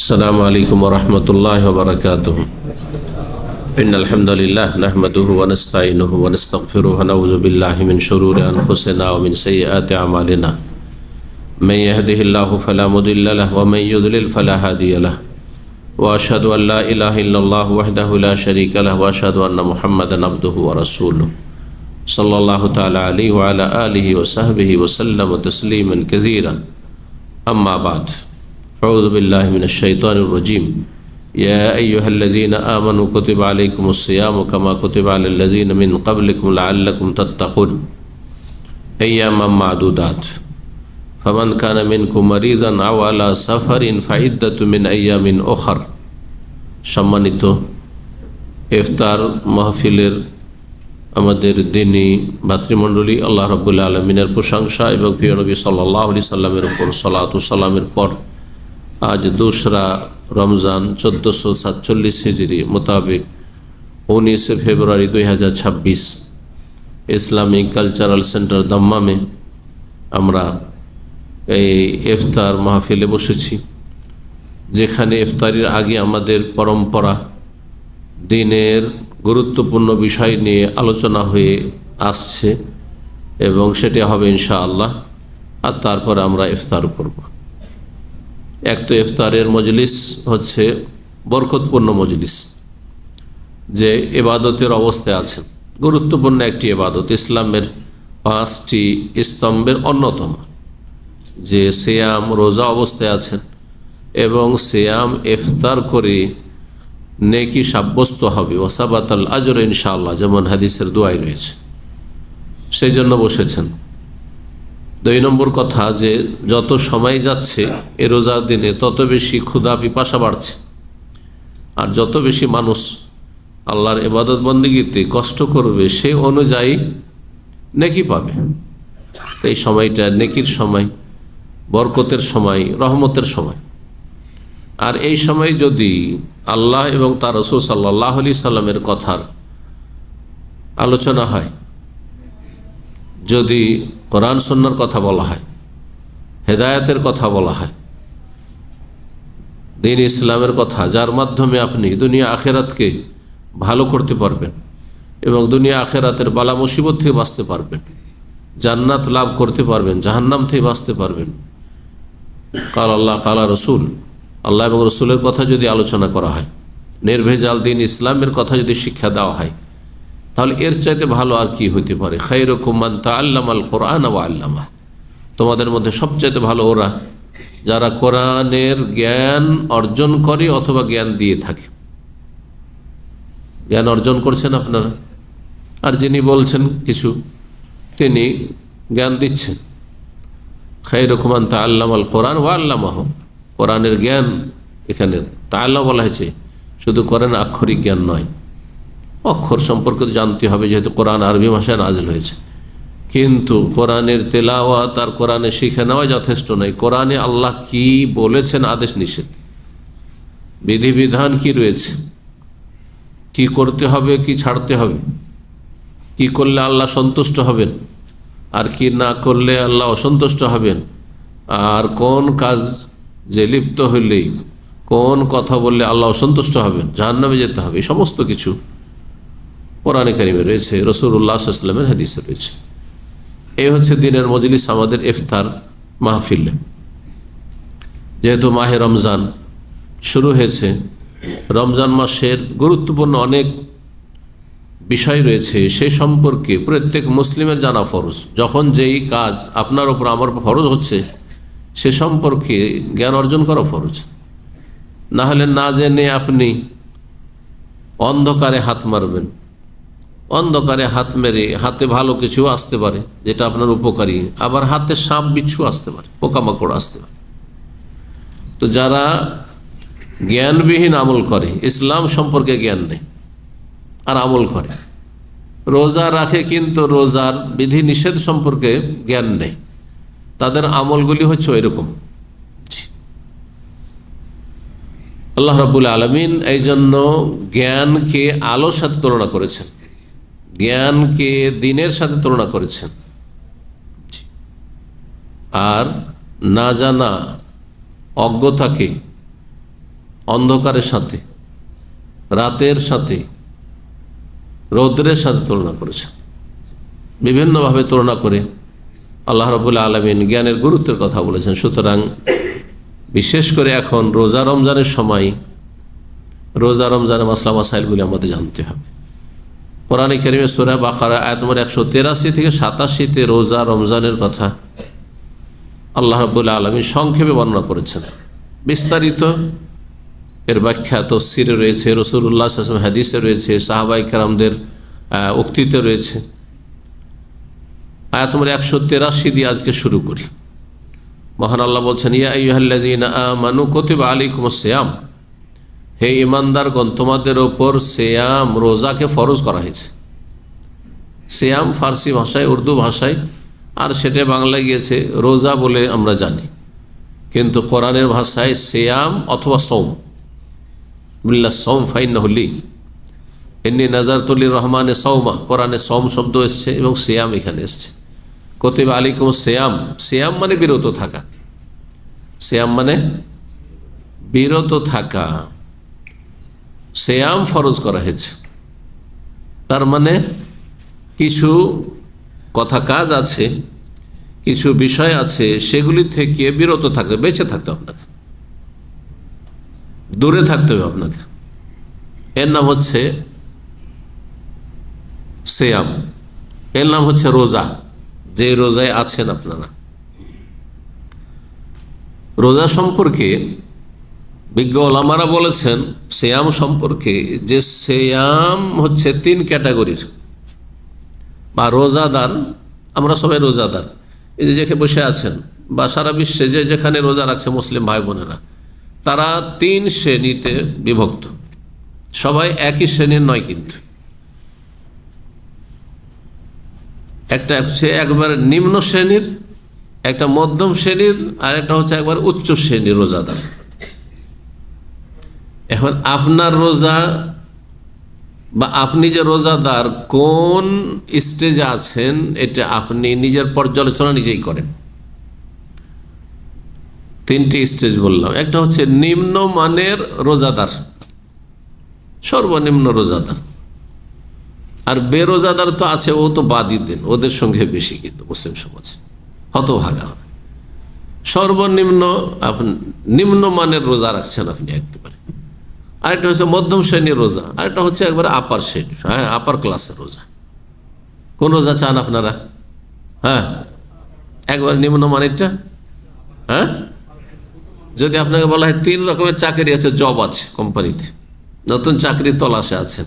السلام عليكم ورحمة الله وبركاته. إن الحمد لله نحمده ونستعينه ونستغفره ونعوذ بالله من شرور أنفسنا ومن سيئات أعمالنا. من يهده الله فلا مضل له ومن يضلل فلا هادي له. وأشهد أن لا إله إلا الله وحده لا شريك له وأشهد أن محمدا عبده ورسوله صلى الله تعالى عليه وعلى آله وصحبه وسلم تسليما كثيرا. أما بعد، أعوذ بالله من الشيطان الرجيم. يا أيها الذين آمنوا كتب عليكم الصيام كما كتب على الذين من قبلكم لعلكم تتقون أياما معدودات فمن كان منكم مريضا أو على سفر فعدة من أيام أخر. সম্মানিত ইফতার মাহফিলের আমাদের দিনী ভাতৃমণ্ডলী, আল্লাহ রাব্বুল আলামিনের প্রশংসা এবং প্রিয় নবী সাল্লাল্লাহু আলাইহি সাল্লামের উপর সালাত ও সালামের পর আজ 2রা রমজান 1447 হিজরি মোতাবেক 19 ফেব্রুয়ারি 2026 ইসলামিক কালচারাল সেন্টার দাম্মামে আমরা এই ইফতার মাহফিলে বসেছি, যেখানে ইফতারির আগে আমাদের পরম্পরা দিনের গুরুত্বপূর্ণ বিষয় নিয়ে আলোচনা হয়ে আসছে এবং সেটা হবে ইনশাআল্লাহ। আর তারপরে আমরা ইফতার করব। এক তো ইফতারের মজলিস হচ্ছে বরকতপূর্ণ মজলিস, যে ইবাদতের অবস্থায় আছেন, গুরুত্বপূর্ণ একটি ইবাদত, ইসলামের 5টি স্তম্ভের অন্যতম, যে সিয়াম রোজা অবস্থায় আছেন এবং সিয়াম ইফতার করে নেকি সাব্যস্ত হবে, ওয়াসাবাতাল আজর ইনশাআল্লাহ, যেমন হাদিসের দোয়ায় রয়েছে, সেই জন্য বসেছেন। 2 নম্বর কথা, যে যত সময় যাচ্ছে এ রোজার দিনে তত বেশি ক্ষুধা পিপাসা বাড়ছে, আর যত বেশি মানুষ আল্লাহর ইবাদত বন্দেগীতে কষ্ট করবে সে অনুযায়ী নেকি পাবে। তো এই সময়টা নেকির সময়, বরকতের সময়, রহমতের সময়। আর এই সময় যদি আল্লাহ এবং তার রাসূল সাল্লাল্লাহু আলাইহি সাল্লামের কথার আলোচনা হয়, যদি কোরআন সুন্নাহর কথা বলা হয়, হেদায়েতের কথা বলা হয়, দ্বীন ইসলামের কথা, যার মাধ্যমে আপনি দুনিয়া আখেরাতকে ভালো করতে পারবেন এবং দুনিয়া আখেরাতের বালা মুসিবত থেকে বাঁচতে পারবেন, জান্নাত লাভ করতে পারবেন, জাহান্নাম থেকে বাঁচতে পারবেন, কাল আল্লাহ কালা রসুল, আল্লাহ এবং রসুলের কথা যদি আলোচনা করা হয়, নির্ভেজাল দ্বীন ইসলামের কথা যদি শিক্ষা দেওয়া হয়, তাহলে এর চাইতে ভালো আর কি হইতে পারে। খায়রুকুম মান তাআল্লামাল কুরআন ওয়া আল্লামা, তোমাদের মধ্যে সবচাইতে ভালো ওরা যারা কোরআনের জ্ঞান অর্জন করে অথবা জ্ঞান দিয়ে থাকে। জ্ঞান অর্জন করছেন আপনারা, আর যিনি বলছেন কিছু, তিনি জ্ঞান দিচ্ছেন। খায়রুকুম মান তাআল্লামাল কুরআন ওয়া আল্লামাহু, কোরআনের জ্ঞান, এখানে তাআল্লাম বলা হয়েছে, শুধু কোরআন আক্ষরিক জ্ঞান নয়, অক্ষর সম্পর্কে জানতে হবে, যেহেতু কোরআন আরবি ভাষায় নাজিল হয়েছে। কিন্তু কোরআনের তেলাওয়াত আর কোরআনে শিখে নেওয়া যথেষ্ট নয়। কোরআনে আল্লাহ কি বলেছেন, আদেশ নিষেধ, বিধিবিধান কি রয়েছে, কি করতে হবে, কি ছাড়তে হবে, কি করলে আল্লাহ সন্তুষ্ট হবেন আর কি না করলে আল্লাহ অসন্তুষ্ট হবেন, আর কোন কাজ যে লিপ্ত হইলেই, কোন কথা বললে আল্লাহ অসন্তুষ্ট হবেন, জাহান্নামে যেতে হবে, এই সমস্ত কিছু কোরআনে কারিমে রয়েছে, রাসূলুল্লাহ সাল্লাল্লাহু আলাইহি ওয়াসাল্লামের হাদিসে রয়েছে। এই হচ্ছে দিনের মজলিস, আমাদের ইফতার মাহফিল। যেহেতু মাহে রমজান শুরু হয়েছে, রমজান মাসের গুরুত্বপূর্ণ অনেক বিষয় রয়েছে, সে সম্পর্কে প্রত্যেক মুসলিমের জানা ফরজ। যখন যেই কাজ আপনার ওপর আমার ফরজ হচ্ছে, সে সম্পর্কে জ্ঞান অর্জন করা ফরজ। না হলে না জেনে আপনি অন্ধকারে হাত মারবেন, অন্ধকারে হাত মেরে হাতে ভালো কিছু আসতে পারে যেটা আপনার উপকারী, আবার হাতে সাপ বিচ্ছু আসতে পারে, পোকামাকড় আসতে পারে। তো যারা জ্ঞানবিহীন আমল করে, ইসলাম সম্পর্কে জ্ঞান নেই আর আমল করে, রোজা রাখে কিন্তু রোজার বিধি নিষেধ সম্পর্কে জ্ঞান নেই, তাদের আমলগুলি হচ্ছে এরকম। আল্লাহ রাব্বুল আলামিন এই জন্য জ্ঞানকে আলোর সাথে তুলনা করেছেন, জ্ঞানকে দিনের সাথে তুলনা করেছেন, আর না জানা অজ্ঞতাকে অন্ধকারের সাথে, রাতের সাথে, রৌদ্রের সাথে তুলনা করেছেন। বিভিন্নভাবে তুলনা করে আল্লাহ রাব্বুল আলামিন জ্ঞানের গুরুত্বের কথা বলেছেন। সুতরাং বিশেষ করে এখন রোজা রমজানের সময় রোজা রমজানের মাসলা মাসাইলগুলি আমাদের জানতে হবে। কোরআনে কারীমে সূরা বাকারা আয়াত নম্বর 183 থেকে 87-তে রোজা রমজানের কথা আল্লাহ রাব্বুল আলামিন সংক্ষেপে বর্ণনা করেছেন। বিস্তারিত এর ব্যাখ্যা তাফসীরে রয়েছে, রাসূলুল্লাহ সাল্লাল্লাহু আলাইহি ওয়াসাল্লাম হাদিসে রয়েছে, সাহাবায়ে কেরামদের উক্তিতে রয়েছে। আয়াত নম্বর 183 দিয়ে আজকে শুরু করি। মহান আল্লাহ বলছেন, ইয়া আইয়ুহাল্লাযীনা আমানু কুতিবা আলাইকুমুস সিয়াম, হে ঈমানদারগণ, তোমাদের ওপর সিয়াম রোজাকে ফরজ করা হয়েছে। সিয়াম ফার্সি ভাষায়, উর্দু ভাষায়, আর সেটা বাংলায় গিয়েছে রোজা বলে আমরা জানি, কিন্তু কোরআনের ভাষায় সিয়াম অথবা সওম, বিল্লাহ সওম ফাইন্নাহু লি, ইন্নী নাযারতু লির-রহমানি সাওমা, কোরআনে সওম শব্দ এসছে এবং সিয়াম এখানে এসছে। কুতিবা আলাইকুমুস সিয়াম, সিয়াম মানে বিরত থাকা, সিয়াম মানে বিরত থাকা। সিয়াম ফরজ করা হয়েছে, তার মানে কিছু কথা কাজ আছে, কিছু বিষয় আছে, সেগুলি থেকে বিরত থাকতে, বেঁচে থাকতে হবে আপনাকে, দূরে থাকতে হবে আপনাকে। এর নাম হচ্ছে সিয়াম, এর নাম হচ্ছে রোজা। যে রোজায় আছেন আপনারা, রোজা সম্পর্কে বিজ্ঞ ওলামারা বলেছেন সিয়াম সম্পর্কে যে সিয়াম হচ্ছে 3 ক্যাটাগরির, বা রোজাদার, আমরা সবাই রোজাদার, এই যে যেখানে বসে আছেন বা সারা বিশ্বে যে যেখানে রোজা রাখছে মুসলিম ভাই বোনেরা, তারা 3 শ্রেণীতে বিভক্ত। সবাই একই শ্রেণীর নয়, কিন্তু একটা হচ্ছে একবার নিম্ন শ্রেণীর, একটা মধ্যম শ্রেণীর, আর একটা হচ্ছে একবার উচ্চ শ্রেণীর রোজাদার। এখন আপনার রোজা বা আপনি যে রোজাদার কোন স্টেজে আছেন, এটা আপনি নিজের পর্যালোচনা নিজেই করেন। 3টি স্টেজ বললাম। একটা হচ্ছে নিম্নমানের রোজাদার, সর্বনিম্ন রোজাদার, আর বেরোজাদার তো আছে, ও তো বাদই দেন, ওদের সঙ্গে বেশি কিন্তু মুসলিম সমাজ হতভাগা। সর্বনিম্ন আপনি নিম্নমানের রোজা রাখছেন আপনি একেবারে। আরেকটা হচ্ছে মধ্যম শ্রেণীর রোজা, আরেকটা হচ্ছে একবারে আপার শ্রেণী, হ্যাঁ আপার ক্লাসের রোজা। কোন রোজা চান আপনারা? হ্যাঁ একবার নিম্নমানেরটা। হ্যাঁ যদি আপনাকে বলা হয় 3 রকমের চাকরি আছে, জব আছে কোম্পানিতে, নতুন চাকরি তলাশে আছেন,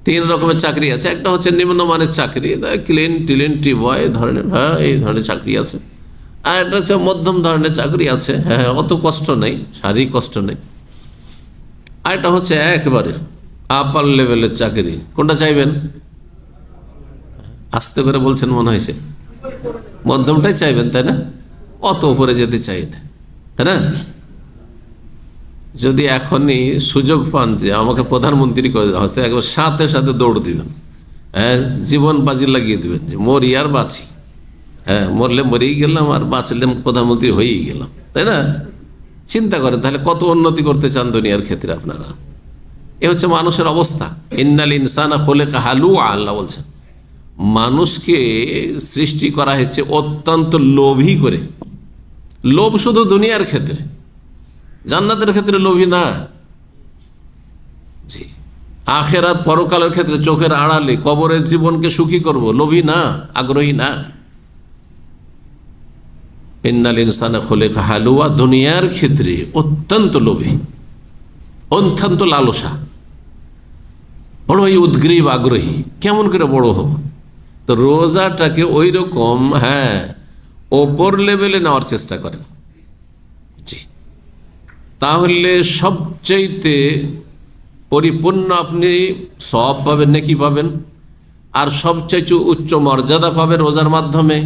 3 রকমের চাকরি আছে। একটা হচ্ছে নিম্নমানের চাকরি, ক্লিন টি বয় ধরনের, হ্যাঁ এই ধরনের চাকরি আছে। আর একটা হচ্ছে মধ্যম ধরনের চাকরি আছে, হ্যাঁ অত কষ্ট নেই, শারীরিক কষ্ট নেই। আর একটা হচ্ছে একেবারে আপার লেভেলের চাকরি। কোনটা চাইবেন? আস্তে করে বলছেন মনে হয়েছে, মধ্যমটাই চাইবেন তাই না? অত উপরে যেতে চাই না, তাই না? যদি এখনই সুযোগ পান যে আমাকে প্রধানমন্ত্রী করে দেওয়া হচ্ছে, একবার সাথে সাথে দৌড় দিবেন, হ্যাঁ জীবন বাজি লাগিয়ে দিবেন যে মরি আর বাঁচি, হ্যাঁ মরলে মরেই গেলাম আর বাঁচলে প্রধানমন্ত্রী হয়েই গেলাম, তাই না? চিন্তা করেন তাহলে কত উন্নতি করতে চান দুনিয়ার ক্ষেত্রে আপনারা। এ হচ্ছে মানুষের অবস্থা। ইন্নাল ইনসানা খুলিকা হালুআ, আল্লাহ বলছেন মানুষকে সৃষ্টি করা হয়েছে অত্যন্ত লোভী করে। লোভ শুধু দুনিয়ার ক্ষেত্রে, জান্নাতের ক্ষেত্রে লোভী না। জি, আখেরাত পরকালের ক্ষেত্রে চোখের আড়ালে কবরের জীবনকে সুখী করব, লোভী না, আগ্রহী না। ইন্নাল ইনসানা খুলিকা হালুআ, দুনিয়ার ক্ষেত্রে অত্যন্ত লোভী, অত্যন্ত লালসা, বড়ই উদ্গ্রীব, আগ্রহী। কেমন করে বড় হব? তো রোজাটাকে ওই রকম, হ্যাঁ ওপর লেভেলে নেওয়ার চেষ্টা করেন। জি, তাহলে সবচাইতে পরিপূর্ণ আপনি সওয়াব পাবেন, নেকি পাবেন, আর সবচাইতে উচ্চ মর্যাদা পাবেন রোজার মাধ্যমে।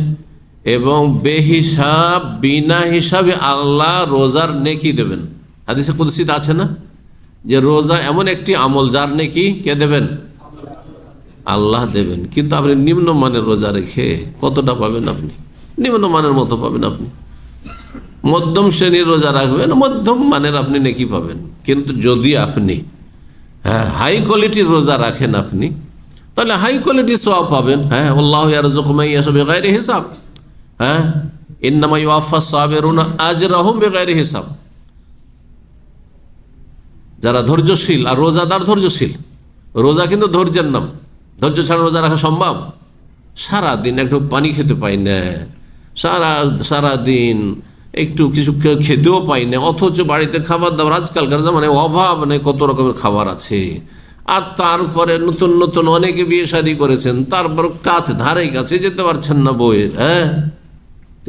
এবং বেহিসাব, বিনা হিসাবে আল্লাহ রোজার নেকি দেবেন। হাদিসে কুদসিতে আছে না যে রোজা এমন একটি আমল যার নেকি কে দেবেন? আল্লাহ দেবেন। কিন্তু আপনি নিম্নমানের রোজা রেখে কতটা পাবেন? আপনি নিম্নমানের মতো পাবেন আপনি। মধ্যম শ্রেণীর রোজা রাখবেন, মধ্যম মানের আপনি নেকি পাবেন। কিন্তু যদি আপনি হাই কোয়ালিটির রোজা রাখেন আপনি, তাহলে হাই কোয়ালিটির সওয়াব পাবেন। আল্লাহু ইয়ারযুকু মান ইয়াশা বিগাইরি হিসাব। ইন্নামা ইউওয়াফাস সাবিরুনা আজরাহুম বিগাইরি হিসাব। যারা ধৈর্যশীল আর রোজাদার ধৈর্যশীল, রোজা কিন্তু ধৈর্যের নাম। ধৈর্য ছাড়া রোজা রাখা সম্ভব? সারাদিন একটু পানি খেতে পাই না, সারাদিন একটু কিছু খেতেও পাই না, অথচ বাড়িতে খাবার দাবার আজকালকার মানে অভাব নেই, কত রকমের খাবার আছে। আর তারপরে নতুন নতুন অনেকে বিয়ে শাদী করেছেন, তারপর ধারে কাছে যেতে পারছেন না বইয়ের।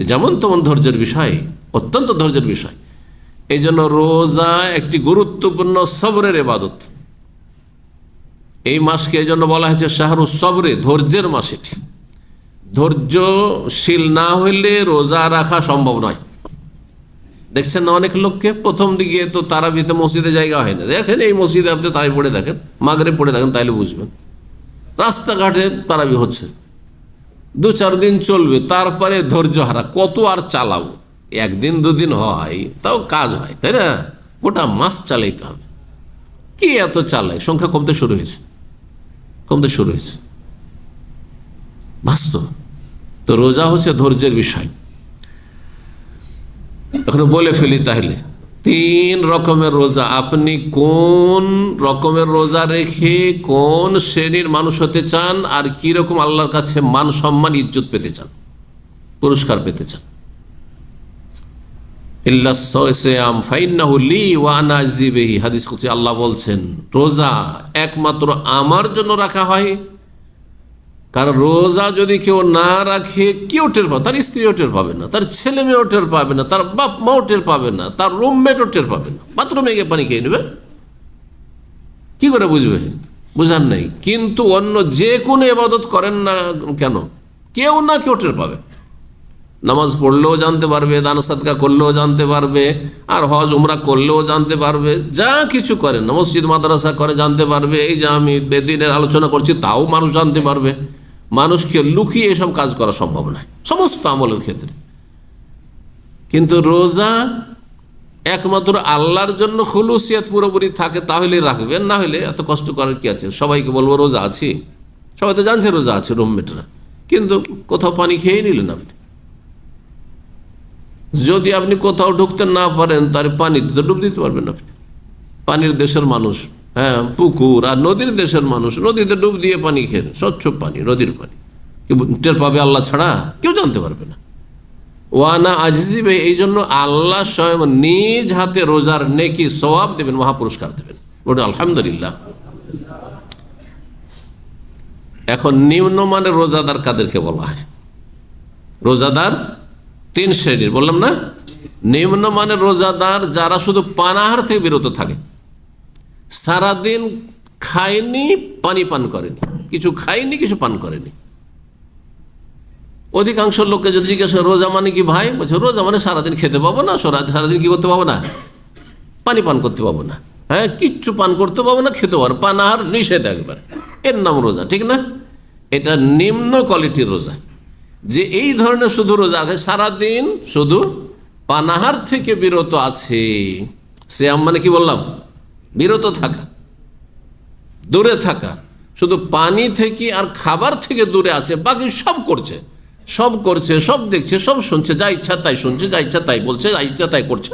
যেমন তেমন ধৈর্যের বিষয়, অত্যন্ত ধৈর্যের বিষয়। এই জন্য রোজা একটি গুরুত্বপূর্ণ সবরের ইবাদত। এই মাসকে এই জন্য বলা হয়েছে শাহরুস সবরে, ধৈর্যের মাস। এটি ধৈর্যশীল না হইলে রোজা রাখা সম্ভব নয়। দেখছেন না অনেক লোককে, প্রথম দিকে তো তারাবিতে মসজিদে জায়গা হয় না। দেখেন এই মসজিদে আপনি তারাবি পড়ে দেখেন, মাগরিব পড়ে দেখেন, তাইলে বুঝবেন। রাস্তাঘাটে তারাবি হচ্ছে, 2-4 দিন চলবে, তারপরে ধৈর্য হারা, কত আর চালাবো। একদিন দুদিন হয় তাও কাজ হয়, তাই না? গোটা মাস চালাইতে হবে। কি এত চালায়? সংখ্যা কমতে শুরু হয়েছে বাস্তব। তো রোজা হচ্ছে ধৈর্যের বিষয়। এখন বলে ফেলি তাহলে 3 রকমের রোজা। আপনি কোন রকমের রোজা রেখে কোন শ্রেণীর মানুষ হতে চান, আর কি রকম আল্লাহর কাছে মান সম্মান ইজ্জত পেতে চান, পুরস্কার পেতে চান। হাদিস কুদসি আল্লাহ বলছেন, রোজা একমাত্র আমার জন্য রাখা হয়। কারণ রোজা যদি কেউ না রাখে, কেউ টের পাবে, তার স্ত্রীও টের পাবে না, তার ছেলে মেয়েও টের পাবে না, তার বাপ মাও টের পাবে না, তার রুমমেটও টের পাবে না। বাথরুমে গিয়ে পানি খেয়ে নেবে, কি করে বুঝবে? বুঝার নেই। কিন্তু অন্য যে কোনো ইবাদত করেন না কেন, কেউ না কেউ টের পাবে। নামাজ পড়লেও জানতে পারবে, দান সাদকা করলেও জানতে পারবে, আর হজ উমরা করলেও জানতে পারবে। যা কিছু করেন না, মসজিদ মাদ্রাসা করে জানতে পারবে। এই যে আমি বেদিনের আলোচনা করছি, তাও মানুষ জানতে পারবে। মানুষকে লুকিয়ে এসব কাজ করা সম্ভব নয় সমস্ত আমলের ক্ষেত্রে। কিন্তু রোজা একমাত্র আল্লাহর জন্য খুলুসিয়াত পুরোপুরি থাকে, তাহলে রাখবেন, না হলে এত কষ্ট করার কি আছে? সবাইকে বলবো রোজা আছি, সবাই তো জানছে রোজা আছে, রুমমেটরা, কিন্তু কোথাও পানি খেয়ে নিলেন আপনি। যদি আপনি কোথাও ঢুকতে না পারেন, তার পানিতে তো ডুব দিতে পারবেন আপনি। পানির দেশের মানুষ, পুকুর আর নদীর দেশের মানুষ নদীতে ডুব দিয়ে পানি খেয়ে, স্বচ্ছ পানি, নদীর পানি, কেউ টের পাবে আল্লাহ ছাড়া? কেউ জানতে পারবে না। ওয়ানা আজিবে, এই জন্য আল্লাহ স্বয়ং নিজ হাতে রোজার নেকি সওয়াব দেবেন, মহাপুরস্কার দেবেন। বলুন আলহামদুলিল্লাহ। এখন নিম্নমানের রোজাদার কাদেরকে বলা হয়? রোজাদার 3 শ্রেণীর বললাম না। নিম্নমানের রোজাদার যারা শুধু পানাহার থেকে বিরত থাকে, সারাদিন খায়নি, পানি পান করেনি, কিছু খায়নি, কিছু পান করেনি। অধিকাংশ লোককে যদি জিজ্ঞাসা রোজা মানে কি ভাই, বলছে রোজা মানে সারাদিন খেতে পাবো না, সারাদিন কি করতে পাবো না, পানি পান করতে পাবো না, কিচ্ছু পান করতে পাবো না, খেতে পাবো, পানাহার নিষেধ একবার, এর নাম রোজা, ঠিক না? এটা নিম্ন কোয়ালিটির রোজা। যে এই ধরনের শুধু রোজা আছে, সারাদিন শুধু পানাহার থেকে বিরত আছে, সে মানে কি বললাম, বিরত থাকা, দূরে থাকা, শুধু পানি থেকে আর খাবার থেকে দূরে আছে, বাকি সব করছে, সব দেখছে, সব শুনছে, যা ইচ্ছা তাই শুনছে, যা ইচ্ছা তাই বলছে, যা ইচ্ছা তাই করছে,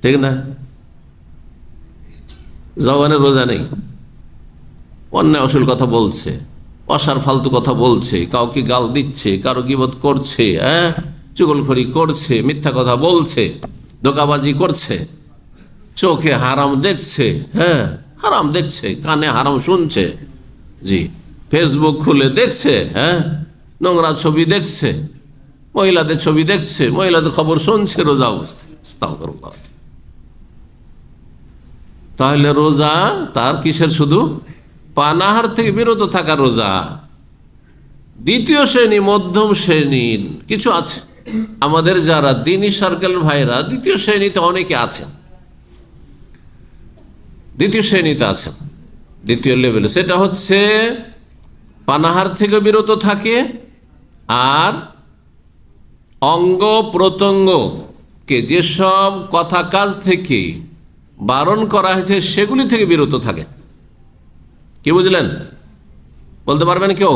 ঠিক না? জবানের রোজা নেই, অন্যায় অশ্লীল কথা বলছে, অসার ফালতু কথা বলছে, কাউকে গাল দিচ্ছে, কারো গীবত করছে, চুগলখড়ি করছে, মিথ্যা কথা বলছে, ধোঁকাবাজি করছে, চোখে হারাম দেখছে, হারাম দেখছে, কানে হারাম শুনছে, জি, ফেসবুক খুলে দেখছে, নোংরা ছবি দেখছে, মহিলাদের ছবি দেখছে, মহিলাদের খবর শুনছে রোজা অবস্থায়। আস্তাগফিরুল্লাহ। তাহলে রোজা তার কিসের? শুধু পানাহার থেকে বিরত থাকা রোজা। দ্বিতীয় শ্রেণী, মধ্যম শ্রেণীর কিছু আছে আমাদের যারা দ্বীনি সার্কেল ভাইরা, দ্বিতীয় শ্রেণীতে অনেকে আছেন, দ্বিতীয় শ্রেণীতে আছেন, দ্বিতীয় লেভেলে। সেটা হচ্ছে পানাহার থেকে বিরত থাকে আর অঙ্গ প্রত্যঙ্গকে যেসব কথা কাজ থেকে বারণ করা হয়েছে সেগুলি থেকে বিরত থাকে। কি বুঝলেন? বলতে পারবেন কেউ?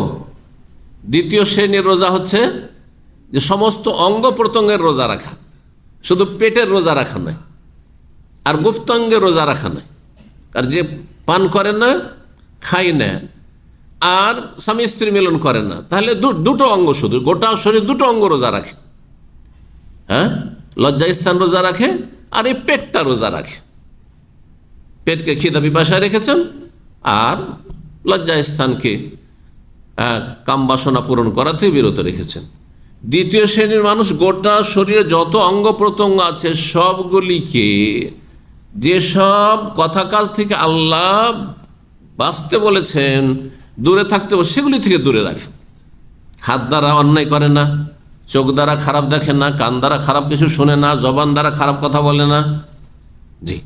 দ্বিতীয় শ্রেণীর রোজা হচ্ছে যে সমস্ত অঙ্গ প্রত্যঙ্গের রোজা রাখা, শুধু পেটের রোজা রাখা নয়, আর গুপ্তাঙ্গের রোজা রাখা নয়। আর যে পান করে না, খায় না, আর স্বামী স্ত্রী মিলন করে না, তাহলে দুটো অঙ্গ, শুধু গোটা শরীর দুটো অঙ্গ রোজা রাখে। হ্যাঁ, লজ্জাস্থান রোজা রাখে, আর এই পেটটা রোজা রাখে। পেটকে খিদা পিপাসায় রেখেছেন, আর লজ্জাস্থানকে কাম বাসনা পূরণ করা থেকে বিরত রেখেছেন। দ্বিতীয় শ্রেণীর মানুষ গোটা শরীরে যত অঙ্গ প্রত্যঙ্গ আছে সবগুলিকে যেসব কথা কাজ থেকে আল্লাহ বাঁচতে বলেছেন, দূরে থাকতে সেগুলি থেকে দূরে রাখে। হাত দ্বারা অন্যায় করে না, চোখ দ্বারা খারাপ দেখে না, কান দ্বারা খারাপ কিছু শোনে না, জবান দ্বারা খারাপ কথা বলে না, জি,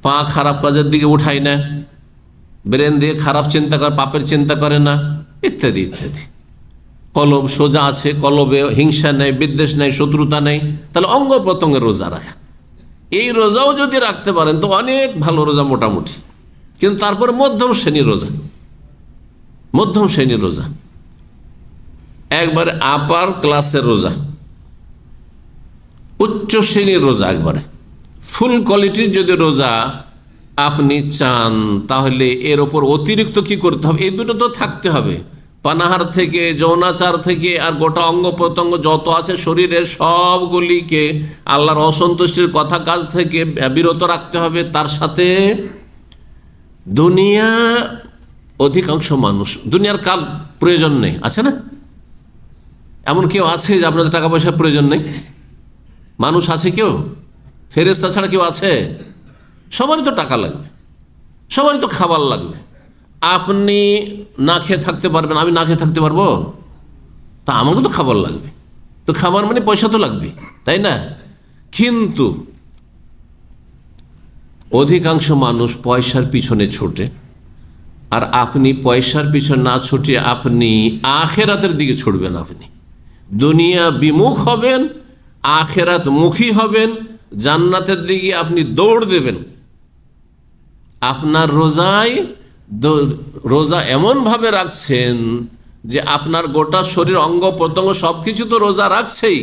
পা খারাপ কাজের দিকে উঠায় না, ব্রেন দিয়ে খারাপ চিন্তা করে, পাপের চিন্তা করে না, ইত্যাদি ইত্যাদি। কলব সোজা আছে, কলবে হিংসা নেই, বিদ্বেষ নেই, শত্রুতা নেই। তাহলে অঙ্গ প্রত্যঙ্গের রোজা রাখা, এই রোজাও যদি রাখতে পারেন তো অনেক ভালো রোজা মোটামুটি। কিন্তু তারপরে মধ্যম শ্রেণীর রোজা, মধ্যম শ্রেণীর রোজা, একবারে আপার ক্লাসের রোজা, উচ্চ শ্রেণীর রোজা, একবারে ফুল কোয়ালিটির যদি রোজা আপনি চান, তাহলে এর ওপর অতিরিক্ত কি করতে হবে? এই দুটো তো থাকতে হবে। পানাহার থেকে, যৌনাচার থেকে, আর গোটা অঙ্গ প্রত্যঙ্গ যত আছে শরীরের সবগুলিকে আল্লাহর অসন্তুষ্টির কথা কাজ থেকে বিরত রাখতে হবে। তার সাথে দুনিয়া, অধিকাংশ মানুষ দুনিয়ার কাল প্রয়োজন নেই, আছে না? এমন কেউ আছে যে আপনাদের টাকা পয়সার প্রয়োজন নেই? মানুষ আছে কেউ? ফেরেশতা ছাড়া কেউ আছে? সবারই তো টাকা লাগবে, সবারই তো খাবার লাগবে। আপনি না খেয়ে থাকতে পারবেন, আমি না খেয়ে থাকতে পারবো? তা আমাকে তো খাবার লাগবে, তো খাবার মানে পয়সা তো লাগবে, তাই না? কিন্তু অধিকাংশ মানুষ পয়সার পিছনে ছোটে, আর আপনি পয়সার পিছনে না ছুটে আপনি আখেরাতের দিকে ছুটবেন। আপনি দুনিয়া বিমুখ হবেন, আখেরাত মুখী হবেন, জান্নাতের দিকে আপনি দৌড় দেবেন। আপনার রোজা এমনভাবে রাখছেন যে আপনার গোটা শরীর, অঙ্গ প্রত্যঙ্গ সব কিছু তো রোজা রাখছেই,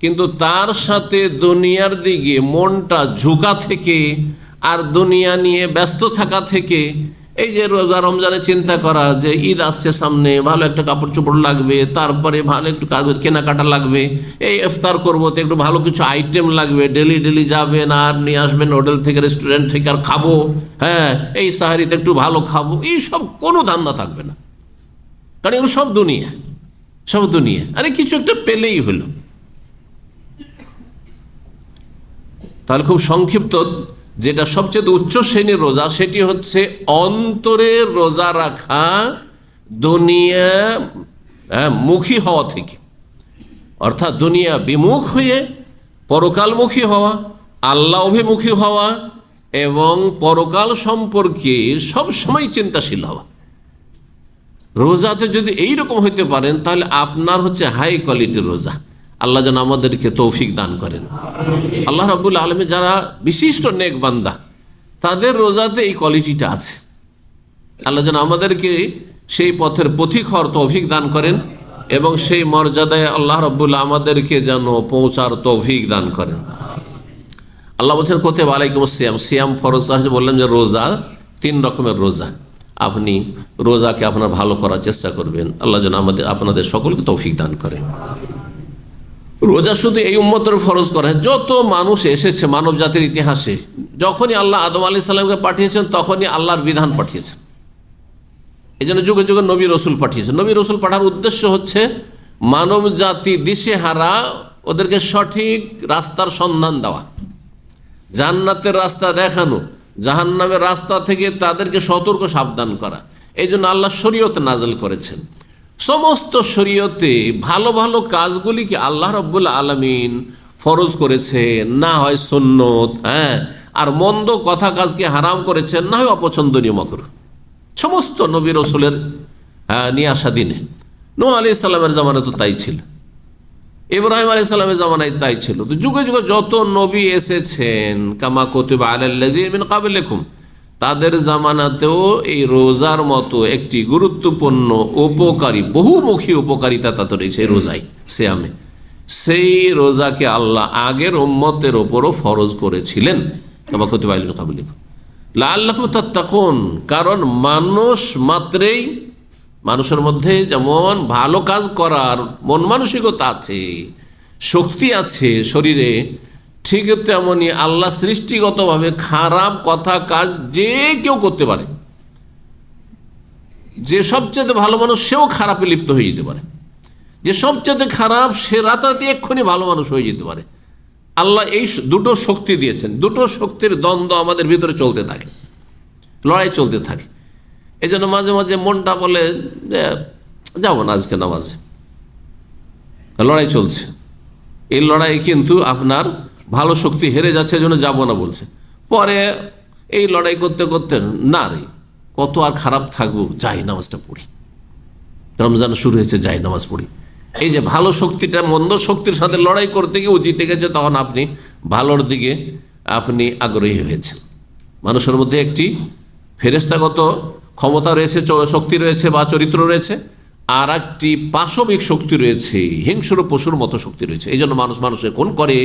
কিন্তু তার সাথে দুনিয়ার দিকে মনটা ঝুঁকা থেকে, আর দুনিয়া নিয়ে ব্যস্ত থাকা থেকে, এই যে রোজা রমজানে চিন্তা করা যে ঈদ আসছে সামনে, ভালো একটা কাপড় চোপড় লাগবে, তারপরে ভালো একটু কেনাকাটা লাগবে, এই ইফতার করবো তো একটু ভালো কিছু আইটেম লাগবে, ডেলি ডেলি যাবেন আর নিয়ে আসবেন হোটেল থেকে, রেস্টুরেন্ট থেকে, আর খাবো, হ্যাঁ এই সাহারিতে একটু ভালো খাবো, এই সব কোনো ধান্দা থাকবে না। কারণ এগুলো সব দুনিয়া, সব দুনিয়া। আরে কিছু একটা পেলেই হলো। তাহলে খুব সংক্ষিপ্ত, যেটা সবচেয়ে উচ্চ শ্রেণীর রোজা সেটি হচ্ছে অন্তরের রোজা রাখা, দুনিয়া মুখী হওয়া থেকে, অর্থাৎ দুনিয়া বিমুখ হয়ে পরকালমুখী হওয়া, আল্লাহ অভিমুখী হওয়া, এবং পরকাল সম্পর্কে সবসময় চিন্তাশীল হওয়া। রোজাতে যদি এইরকম হইতে পারেন তাহলে আপনার হচ্ছে হাই কোয়ালিটির রোজা। আল্লাহ যেন আমাদেরকে তৌফিক দান করেন। আল্লাহ রাব্বুল আলামিন যারা বিশিষ্ট নেক বান্দা, তাদের রোজাতে এই কোয়ালিটিটা আছে। আল্লাহ যেন আমাদেরকে সেই পথের পথিক হওয়ার তৌফিক দান করেন, এবং সেই মর্যাদায় আল্লাহ রাব্বুল আমাদেরকে যেন পৌঁছার তৌফিক দান করেন। আল্লাহ বলছেন কুতিবা আলাইকুমুস সিয়াম, সিয়াম ফরজ আছে, বললেন যে রোজা 3 রকমের রোজা। আপনি রোজাকে আপনার ভালো করার চেষ্টা করবেন। আল্লাহ যেন আপনাদের সকলকে তৌফিক দান করেন। রোজা শুধু এই উম্মতের ফরজ করে, যত মানুষ এসেছে মানব জাতির ইতিহাসে, যখনই আল্লাহ আদম আলাইহিস সালামকে পাঠিয়েছেন তখনই আল্লাহর বিধান পাঠিয়েছেন। এই জন্য যুগে যুগে নবী রসুল পাঠিয়েছেন। নবী রসুল পাঠার উদ্দেশ্য হচ্ছে মানব জাতি দিশেহারা, ওদেরকে সঠিক রাস্তার সন্ধান দেওয়া, জান্নাতের রাস্তা দেখানো, জাহান্নামের রাস্তা থেকে তাদেরকে সতর্ক সাবধান করা। এই জন্য আল্লাহ শরীয়ত নাযিল করেছেন। সমস্ত শরীয়তে ভালো ভালো কাজগুলিকে আল্লাহ রাব্বুল আলামিন ফরজ করেছেন, না হয় সুন্নত, আর মন্দ কথা কাজকে হারাম করেছেন, না হয় অপছন্দনীয় মাকরুহ। সমস্ত নবী রসুলের নিয়ে আসা দিনে, নূহ আলাইহিস সালামের জামানায় তো তাই ছিল। ইব্রাহিম আলাইহিস সালামের জামানায় তাই ছিল। তো যুগে যুগে যত নবী এসেছেন, কামা কুতিবা আলাল্লাযিনা মিন ক্বাবলিকুম, তাদের জামানাতেও এই রোজার মতো একটি গুরুত্বপূর্ণ উপকারী বহুমুখী উপকারিতা তাতে রয়েছে রোজায়, সিয়ামে। সেই রোজাকে আল্লাহ আগের উম্মতের ওপরও ফরজ করেছিলেন, কামা কুতিবা আলাল্লাযিনা মিন ক্বাবলিকুম লাআল্লাকুম তাত্তাকুন। কারণ মানুষ মাত্রেই, মানুষের মধ্যে যেমন ভালো কাজ করার মন মানসিকতা আছে, শক্তি আছে শরীরে, ঠিক তেমনই আল্লাহ সৃষ্টিগতভাবে খারাপ কথা কাজ যে কেউ করতে পারে। যে সবচেয়ে ভালো মানুষ সেও খারাপে লিপ্ত হয়ে যেতে পারে, যে সবচেয়ে খারাপ সে রাতারাতি এক্ষুনি ভালো মানুষ হয়ে যেতে পারে। আল্লাহ এই দুটো শক্তি দিয়েছেন, দুটো শক্তির দ্বন্দ্ব আমাদের ভিতরে চলতে থাকে, লড়াই চলতে থাকে। এই জন্য মাঝে মাঝে মনটা বলে যে যাবো না আজকে নামাজে, লড়াই চলছে। এই লড়াই কিন্তু আপনার ভালো শক্তি হেরে যাচ্ছে, জন্য যাবো না বলছে। পরে এই লড়াই করতে করতে না রে কত আর খারাপ থাকবো, যাই নামাজটা পড়ি, রমজান শুরু হয়েছে যাই নামাজ পড়ি। এই যে ভালো শক্তিটা মন্দ শক্তির সাথে লড়াই করতে গিয়ে ও জিতে গেছে, তখন আপনি ভালোর দিকে আপনি আগ্রহী হয়েছেন। মানুষের মধ্যে একটি ফেরেশতাগত ক্ষমতা রয়েছে, শক্তি রয়েছে বা চরিত্র রয়েছে, আর একটি পাশবিক শক্তি রয়েছে, হিংস্র পশুর মতো শক্তি রয়েছে। এই জন্য মানুষ মানুষের খুন করে,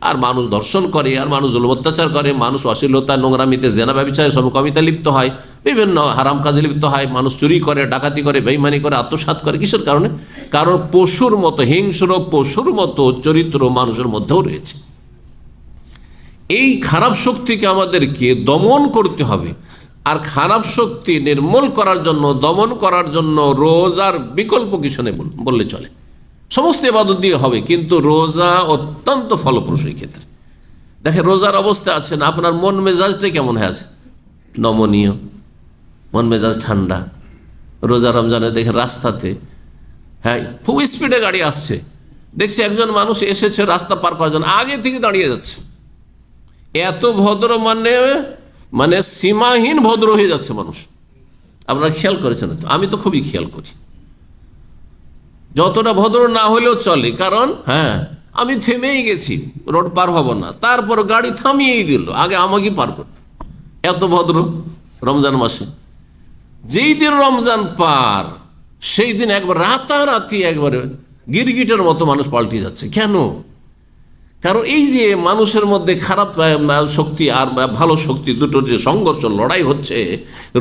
আর মানুষ ধর্ষণ করে, আর মানুষ জুলুম অত্যাচার করে, মানুষ অশ্লীলতা, নোংরামিতে, জেনা, ব্যভিচারে, সমকামিতা লিপ্ত হয়, বিভিন্ন হারাম কাজে লিপ্ত হয়, মানুষ চুরি করে, ডাকাতি করে, বেঈমানি করে, আত্মসাৎ করে। কিসের কারণে? কারণ পশুর মতো, হিংস্র পশুর মতো চরিত্র মানুষের মধ্যেও রয়েছে। এই খারাপ শক্তিকে আমাদেরকে দমন করতে হবে। আর খারাপ শক্তি নির্মূল করার জন্য, দমন করার জন্য রোজার বিকল্প কিছু নেই বললে চলে। সমস্ত ইবাদত দিয়ে হবে, কিন্তু রোজা অত্যন্ত ফলপ্রসূ এই ক্ষেত্রে। দেখেন রোজার অবস্থা আছে না, আপনার মন মেজাজটা কেমন হয়ে আছে? নমনীয়, মন মেজাজ ঠান্ডা। রোজা রমজানে দেখেন রাস্তাতে, হ্যাঁ, খুব স্পিডে গাড়ি আসছে, দেখছি একজন মানুষ এসেছে রাস্তা পার করার জন্য, আগে থেকে দাঁড়িয়ে যাচ্ছে। এত ভদ্র, মানে সীমাহীন ভদ্র হয়ে যাচ্ছে মানুষ। আপনারা খেয়াল করেছেন তো? আমি তো খুবই খেয়াল করি। যতটা ভদ্র না হলেও চলে, কারণ হ্যাঁ আমি থেমেই গেছি, রোড পার হব না, তারপর গাড়ি থামিয়েই দিল, আগে আমাকে পার করতে। এত ভদ্র রমজান মাসে। যেই দিন রমজান পার সেই দিন একবার রাতারাতি একবারে গিরগিটের মতো মানুষ পাল্টে যাচ্ছে। কেন? কারণ এই যে মানুষের মধ্যে খারাপ শক্তি আর ভালো শক্তি দুটোর যে সংঘর্ষ, লড়াই হচ্ছে,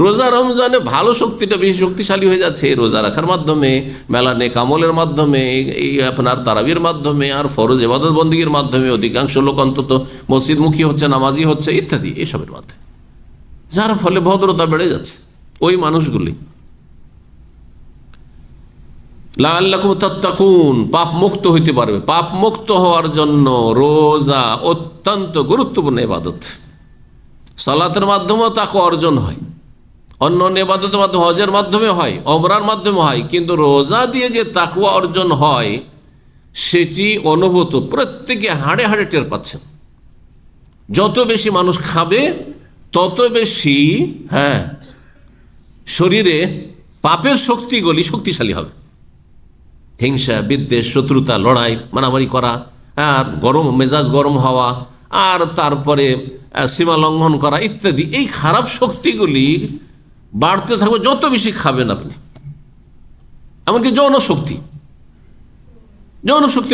রোজা রমজানে ভালো শক্তিটা বেশি শক্তিশালী হয়ে যাচ্ছে রোজা রাখার মাধ্যমে, মেলা নেক আমলের মাধ্যমে, এই আপনার তারাবির মাধ্যমে, আর ফরজ ইবাদত বন্দেগীর মাধ্যমে। অধিকাংশ লোক অন্তত মসজিদমুখী হচ্ছে, নামাজি হচ্ছে, ইত্যাদি এসবের মাধ্যমে, যার ফলে ভদ্রতা বেড়ে যাচ্ছে। ওই মানুষগুলি লাআল্লাকুম তাত্তাকুন, পাপ মুক্ত হইতে পারবে। পাপ মুক্ত হওয়ার জন্য রোজা অত্যন্ত গুরুত্বপূর্ণ ইবাদত। সালাতের মাধ্যমেও তাকওয়া অর্জন হয়, অন্য ইবাদতের মাধ্যমে, হজের মাধ্যমে হয়, ওমরার মাধ্যমে হয়, কিন্তু রোজা দিয়ে যে তাকওয়া অর্জন হয় সেটি অনুভূত, প্রত্যেকে হাড়ে হাড়ে টের পাচ্ছেন। যত বেশি মানুষ খাবে তত বেশি শরীরে পাপের শক্তিগুলি শক্তিশালী হবে। হিংসা, বিদ্বেষ, শত্রুতা, লড়াই, মারামারি করা, আর গরম মেজাজ গরম হওয়া, আর তারপরে সীমা লঙ্ঘন করা ইত্যাদি, এই খারাপ শক্তিগুলি বাড়তে থাকবে যত বেশি খাবেন আপনি। এমনকি যৌন শক্তি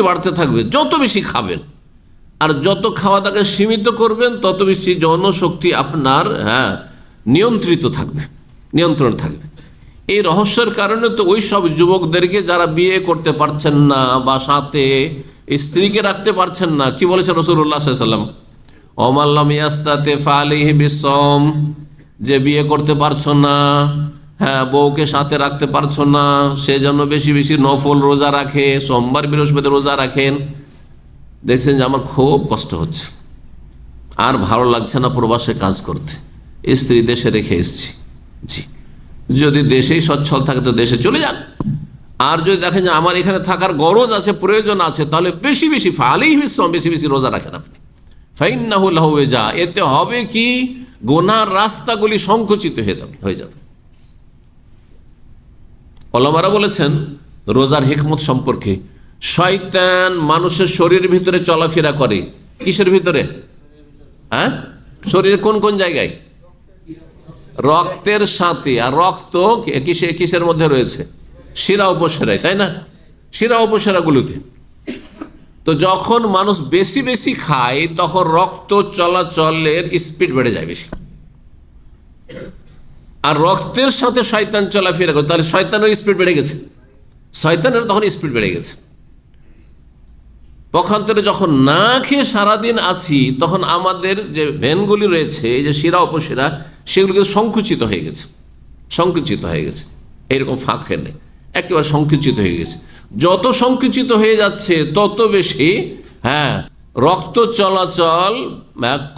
বাড়তে থাকবে যত বেশি খাবেন। আর যত খাওয়া দাওয়াকে সীমিত করবেন তত বেশি যৌন শক্তি আপনার নিয়ন্ত্রণ থাকবে। এই রহস্যের কারণে তো ওই সব যুবকদেরকে যারা বিয়ে করতে পারছেন না বা সাথে স্ত্রীকে রাখতে পারছেন না, কি বলেছে রাসূলুল্লাহ সাল্লাল্লাহু আলাইহি ওয়াসাল্লাম? ওমান লাম ইয়াস্তাতি ফালাইহি বিসওম, যে বিয়ে করতে পারছো না, বউকে সাথে রাখতে পারছো না, সে জন্য বেশি বেশি নফল রোজা রাখে, সোমবার বৃহস্পতি রোজা রাখেন। দেখছেন যে আমার খুব কষ্ট হচ্ছে, আর ভালো লাগছে না প্রবাসে কাজ করতে, স্ত্রী দেশে রেখে এসেছি। জি, যদি দেশেই সচ্ছল থাকে তো দেশে চলে যান। আর যদি দেখেন যে আমার এখানে থাকার গরজ আছে, প্রয়োজন আছে, তাহলে বেশি বেশি ফালাইহি বিসওম, বেশি বেশি রোজা রাখেন আপনি। ফাইন্নাহু লাহু ওয়াজা, এতে হবে কি গুনার রাস্তাগুলি সংকুচিত হয়ে যাবে। ওলামারা বলেছেন রোজার হিকমত সম্পর্কে, শয়তান মানুষের শরীরের ভিতরে চলাফেরা করে। কিসের ভিতরে? হ্যাঁ, শরীরে কোন কোন জায়গায়? রক্তের সাথে। আর রক্ত কিসের মধ্যে রয়েছে? শিরা উপশিরায়, তাই না? শিরা উপশিরাগুলোতে। তো যখন মানুষ বেশি বেশি খায় তখন রক্ত চলাচলের স্পিড বেড়ে যায় বেশি, আর রক্তের সাথে শয়তান চলাফেরা করে, তাহলে শয়তানের স্পিড বেড়ে গেছে, শয়তানের তখন স্পিড বেড়ে গেছে। পক্ষান্তরে যখন না খেয়ে সারাদিন আছি তখন আমাদের যে ভেনগুলি রয়েছে, এই যে শিরা উপশিরা, সেগুলো সংকুচিত হয়ে গেছে, সংকুচিত হয়ে গেছে, এইরকম ফাঁক ফেলে একেবারে সংকুচিত হয়ে গেছে। যত সংকুচিত হয়ে যাচ্ছে তত বেশি রক্ত চলাচল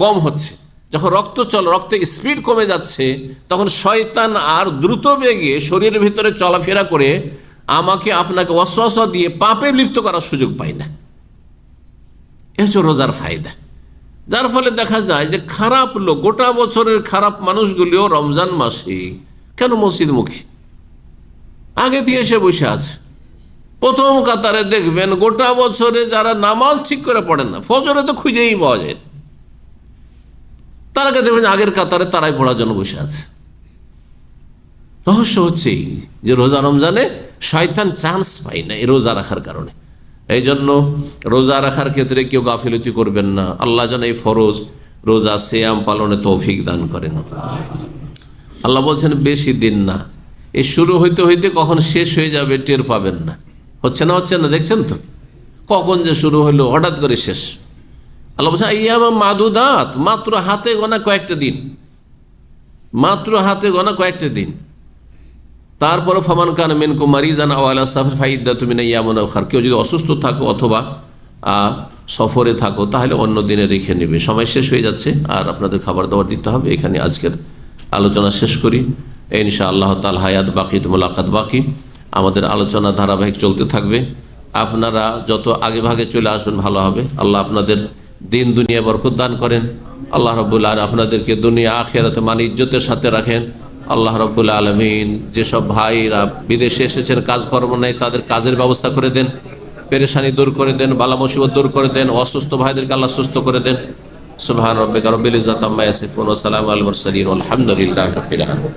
কম হচ্ছে। যখন রক্তের স্পিড কমে যাচ্ছে তখন শয়তান আর দ্রুত বেগে শরীরের ভিতরে চলাফেরা করে আমাকে আপনাকে ওয়াসওয়াসা দিয়ে পাপে লিপ্ত করার সুযোগ পাই না। এ হচ্ছে রোজার ফায়দা। যার ফলে দেখা যায় যে খারাপ লোক, গোটা বছরের খারাপ মানুষগুলিও রমজান মাসে কেন মসজিদমুখী, আগে দিয়ে এসে বসে আছে। প্রথম কাতারে দেখবেন গোটা বছরে যারা নামাজ ঠিক করে পড়েন না, ফজরে তো খুঁজেই পাওয়া যায়, তারা দেখবেন আগের কাতারে তারাই পড়ার জন্য বসে আছে। রহস্য হচ্ছে যে রোজা রমজানে শয়তান চান্স পায় না এই রোজা রাখার কারণে। এই জন্য রোজা রাখার ক্ষেত্রে কেউ গাফিলতি করবেন না। আল্লাহ যেন এই ফরজ রোজা সিয়াম পালনে তৌফিক দান করেন। আল্লাহ বলছেন বেশি দিন না, এই শুরু হইতে হইতে কখন শেষ হয়ে যাবে টের পাবেন না। হচ্ছে না, দেখছেন তো কখন যে শুরু হলো, হঠাৎ করে শেষ। আল্লাহ বলছেন আইয়ামা মাদুদাত, মাত্র হাতে গোনা কয়েকটা দিন, মাত্র হাতে গোনা কয়েকটা দিন। তারপরে ফামান কান মিনকুম মারিদান আও আলা সাফার ফাইদ্দাতুম মিন আইয়ামিন উখার, কেউ যদি অসুস্থ থাকো অথবা সফরে থাকো তাহলে অন্য দিনে রেখে নেবে। সময় শেষ হয়ে যাচ্ছে আর আপনাদের খাবার দাবার দিতে হবে। এখানে আজকের আলোচনা শেষ করি। ইনশাআল্লাহ তাআলা হায়াত বাকি তো মুলাকাত বাকি, আমাদের আলোচনা ধারাবাহিক চলতে থাকবে। আপনারা যত আগে ভাগে চলে আসবেন ভালো হবে। আল্লাহ আপনাদের দিন দুনিয়া বরকত দান করেন। আল্লাহ রাব্বুল আলামিন আপনাদেরকে দুনিয়া আখিরাতে মান ইজ্জতের সাথে রাখেন। আল্লাহ রাব্বুল আলামিন যেসব ভাইরা বিদেশে এসেছেন কাজকর্ম নেই, তাদের কাজের ব্যবস্থা করে দেন, পেরেশানি দূর করে দেন, বালা মুসিবত দূর করে দেন, অসুস্থ ভাইদেরকে আল্লাহ সুস্থ করে দেন। সুবহান রাব্বিকা রাব্বিল ইজ্জাতি আম্মা ইয়াসিফুন ওয়া সালামুন আলাল মুরসালিন ওয়া আলহামদুলিল্লাহি রাব্বিল আলামিন।